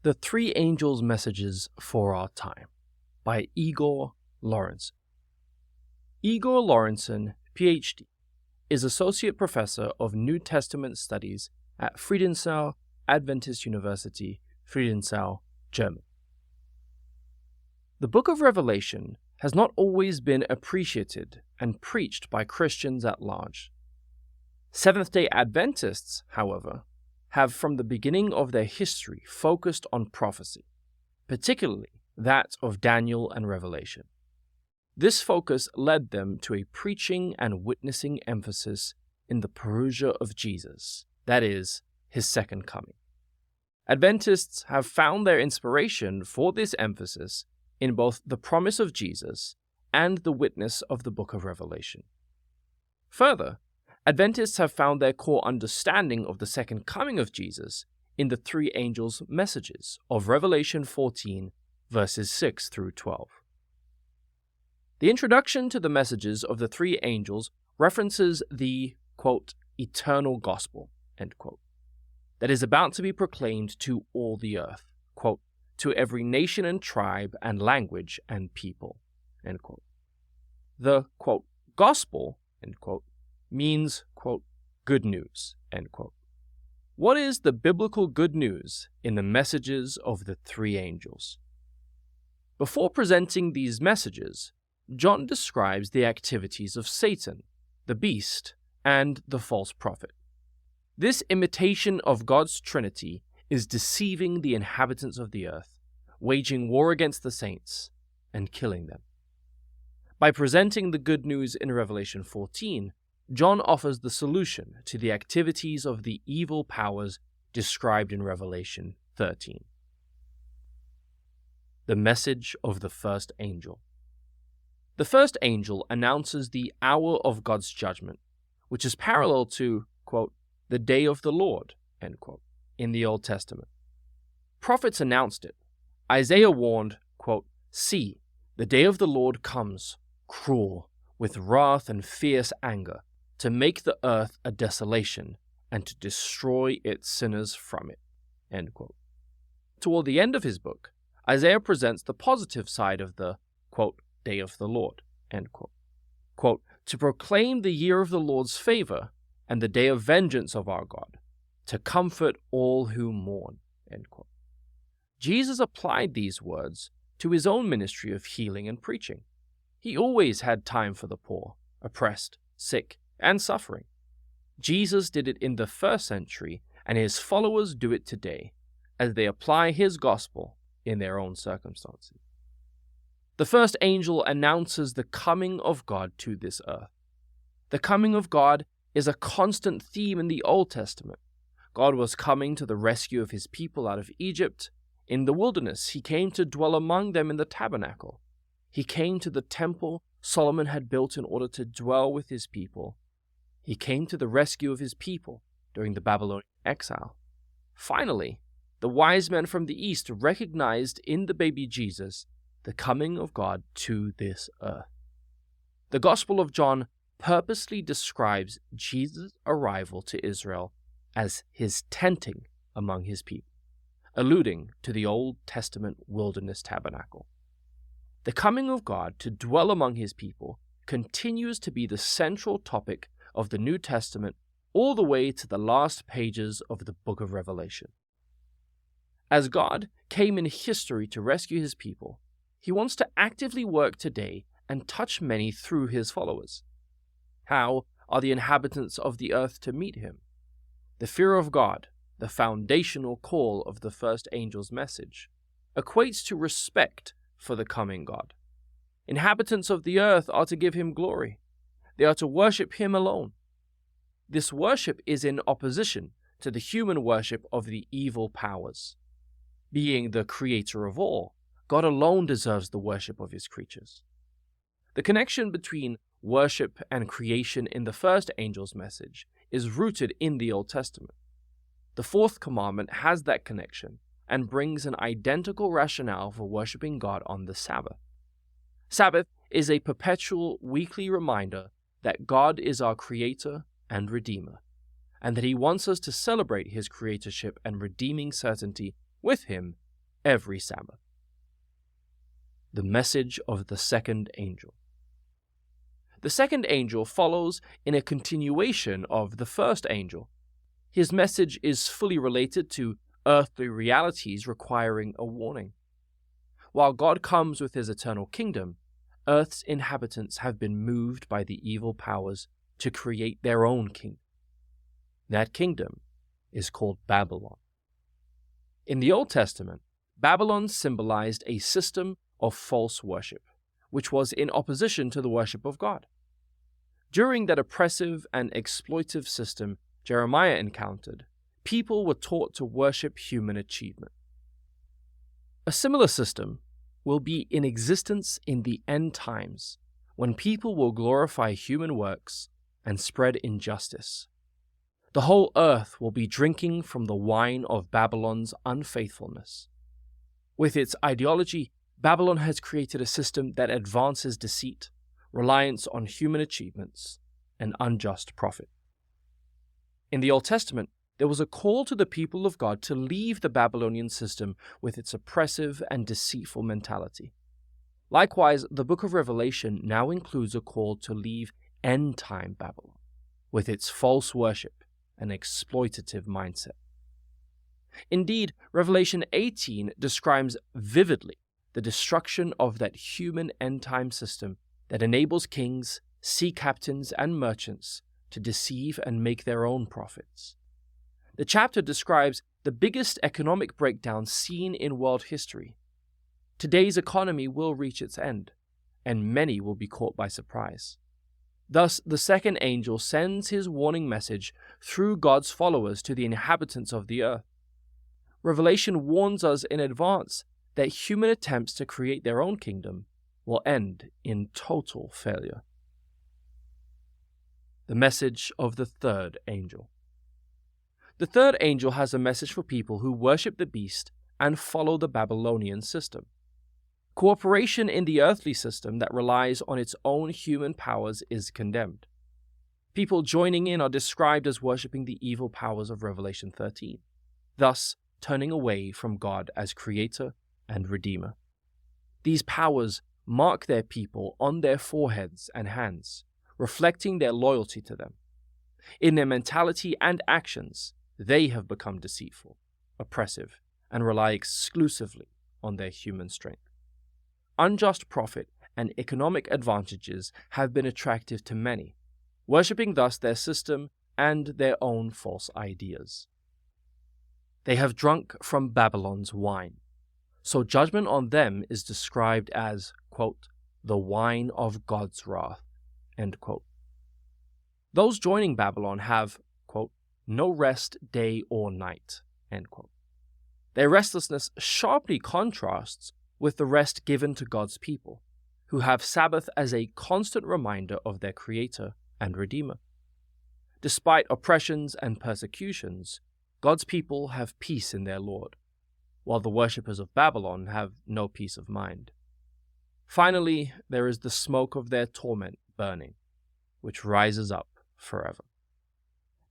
The Three Angels' Messages for Our Time by Igor Lorencin. Igor Lorencin, Ph.D., is Associate Professor of New Testament Studies at Friedensau Adventist University, Friedensau, Germany. The Book of Revelation has not always been appreciated and preached by Christians at large. Seventh-day Adventists, however, have from the beginning of their history focused on prophecy, particularly that of Daniel and Revelation. This focus led them to a preaching and witnessing emphasis in the parousia of Jesus, that is, his second coming. Adventists have found their inspiration for this emphasis in both the promise of Jesus and the witness of the Book of Revelation. Further, Adventists have found their core understanding of the second coming of Jesus in the three angels' messages of Revelation 14, verses 6 through 12. The introduction to the messages of the three angels references the, quote, eternal gospel, end quote, that is about to be proclaimed to all the earth, quote, to every nation and tribe and language and people, end quote. The, quote, gospel, end quote, means, quote, good news, end quote. What is the biblical good news in the messages of the three angels? Before presenting these messages, John describes the activities of Satan, the beast, and the false prophet. This imitation of God's Trinity is deceiving the inhabitants of the earth, waging war against the saints, and killing them. By presenting the good news in Revelation 14, John offers the solution to the activities of the evil powers described in Revelation 13. The message of the first angel. The first angel announces the hour of God's judgment, which is parallel to, quote, the day of the Lord, end quote, in the Old Testament. Prophets announced it. Isaiah warned, quote, see, the day of the Lord comes, cruel, with wrath and fierce anger, to make the earth a desolation, and to destroy its sinners from it, end quote. Toward the end of his book, Isaiah presents the positive side of the, quote, day of the Lord, end quote. Quote, to proclaim the year of the Lord's favor and the day of vengeance of our God, to comfort all who mourn, end quote. Jesus applied these words to his own ministry of healing and preaching. He always had time for the poor, oppressed, sick, and suffering. Jesus did it in the first century, and his followers do it today, as they apply his gospel in their own circumstances. The first angel announces the coming of God to this earth. The coming of God is a constant theme in the Old Testament. God was coming to the rescue of his people out of Egypt. In the wilderness, he came to dwell among them in the tabernacle. He came to the temple Solomon had built in order to dwell with his people. He came to the rescue of his people during the Babylonian exile. Finally, the wise men from the east recognized in the baby Jesus the coming of God to this earth. The Gospel of John purposely describes Jesus' arrival to Israel as his tenting among his people, alluding to the Old Testament wilderness tabernacle. The coming of God to dwell among his people continues to be the central topic of the New Testament all the way to the last pages of the book of Revelation. As God came in history to rescue his people, he wants to actively work today and touch many through his followers. How are the inhabitants of the earth to meet him? The fear of God, the foundational call of the first angel's message, equates to respect for the coming God. Inhabitants of the earth are to give him glory. They are to worship him alone. This worship is in opposition to the human worship of the evil powers. Being the creator of all, God alone deserves the worship of his creatures. The connection between worship and creation in the first angel's message is rooted in the Old Testament. The fourth commandment has that connection and brings an identical rationale for worshiping God on the Sabbath. Sabbath is a perpetual weekly reminder that God is our creator and redeemer, and that he wants us to celebrate his creatorship and redeeming certainty with him every Sabbath. The message of the second angel. The second angel follows in a continuation of the first angel. His message is fully related to earthly realities requiring a warning. While God comes with his eternal kingdom, Earth's inhabitants have been moved by the evil powers to create their own kingdom. That kingdom is called Babylon. In the Old Testament, Babylon symbolized a system of false worship, which was in opposition to the worship of God. During that oppressive and exploitive system Jeremiah encountered, people were taught to worship human achievement. A similar system will be in existence in the end times, when people will glorify human works and spread injustice. The whole earth will be drinking from the wine of Babylon's unfaithfulness. With its ideology, Babylon has created a system that advances deceit, reliance on human achievements, and unjust profit. In the Old Testament, there was a call to the people of God to leave the Babylonian system with its oppressive and deceitful mentality. Likewise, the book of Revelation now includes a call to leave end-time Babylon, with its false worship and exploitative mindset. Indeed, Revelation 18 describes vividly the destruction of that human end-time system that enables kings, sea captains, and merchants to deceive and make their own profits. The chapter describes the biggest economic breakdown seen in world history. Today's economy will reach its end, and many will be caught by surprise. Thus, the second angel sends his warning message through God's followers to the inhabitants of the earth. Revelation warns us in advance that human attempts to create their own kingdom will end in total failure. The message of the third angel. The third angel has a message for people who worship the beast and follow the Babylonian system. Cooperation in the earthly system that relies on its own human powers is condemned. People joining in are described as worshipping the evil powers of Revelation 13, thus turning away from God as Creator and Redeemer. These powers mark their people on their foreheads and hands, reflecting their loyalty to them. In their mentality and actions, they have become deceitful, oppressive, and rely exclusively on their human strength. Unjust profit and economic advantages have been attractive to many, worshipping thus their system and their own false ideas. They have drunk from Babylon's wine, so judgment on them is described as, quote, the wine of God's wrath, end quote. Those joining Babylon have, quote, no rest day or night, end quote. Their restlessness sharply contrasts with the rest given to God's people, who have Sabbath as a constant reminder of their Creator and Redeemer. Despite oppressions and persecutions, God's people have peace in their Lord, while the worshippers of Babylon have no peace of mind. Finally, there is the smoke of their torment burning, which rises up forever.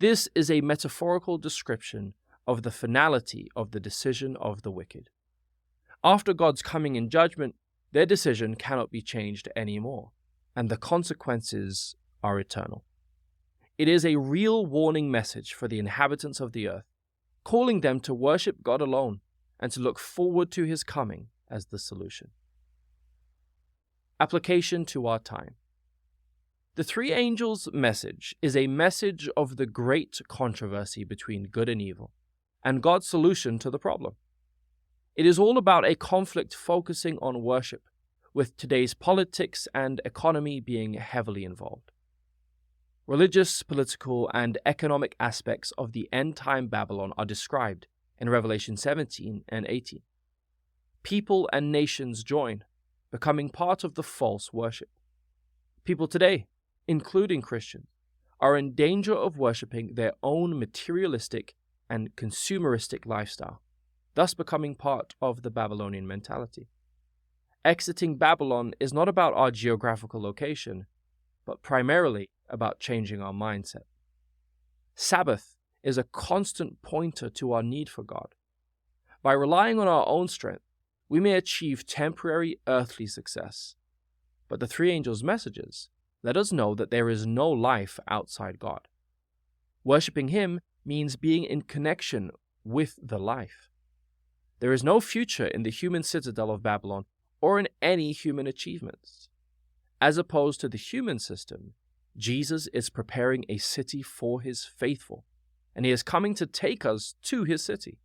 This is a metaphorical description of the finality of the decision of the wicked. After God's coming in judgment, their decision cannot be changed anymore, and the consequences are eternal. It is a real warning message for the inhabitants of the earth, calling them to worship God alone and to look forward to his coming as the solution. Application to our time. The three angels' message is a message of the great controversy between good and evil, and God's solution to the problem. It is all about a conflict focusing on worship, with today's politics and economy being heavily involved. Religious, political, and economic aspects of the end-time Babylon are described in Revelation 17 and 18. People and nations join, becoming part of the false worship. People today, including Christians, are in danger of worshipping their own materialistic and consumeristic lifestyle, thus becoming part of the Babylonian mentality. Exiting Babylon is not about our geographical location, but primarily about changing our mindset. Sabbath is a constant pointer to our need for God. By relying on our own strength, we may achieve temporary earthly success. But the three angels' messages let us know that there is no life outside God. Worshipping Him means being in connection with the life. There is no future in the human citadel of Babylon or in any human achievements. As opposed to the human system, Jesus is preparing a city for His faithful, and He is coming to take us to His city.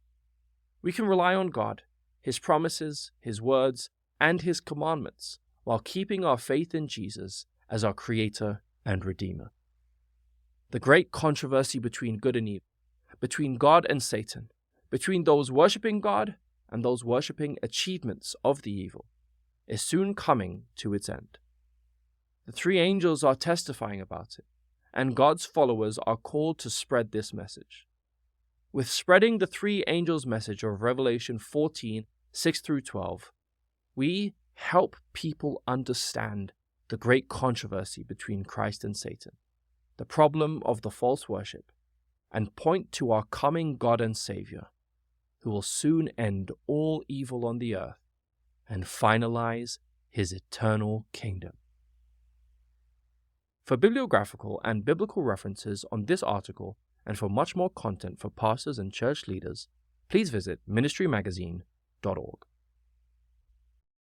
We can rely on God, His promises, His words, and His commandments, while keeping our faith in Jesus as our Creator and Redeemer. The great controversy between good and evil, between God and Satan, between those worshipping God and those worshipping achievements of the evil, is soon coming to its end. The three angels are testifying about it, and God's followers are called to spread this message. With spreading the three angels' message of Revelation 14, 6-12, we help people understand the great controversy between Christ and Satan, the problem of the false worship, and point to our coming God and Savior, who will soon end all evil on the earth and finalize His eternal kingdom. For bibliographical and biblical references on this article and for much more content for pastors and church leaders, please visit ministrymagazine.org.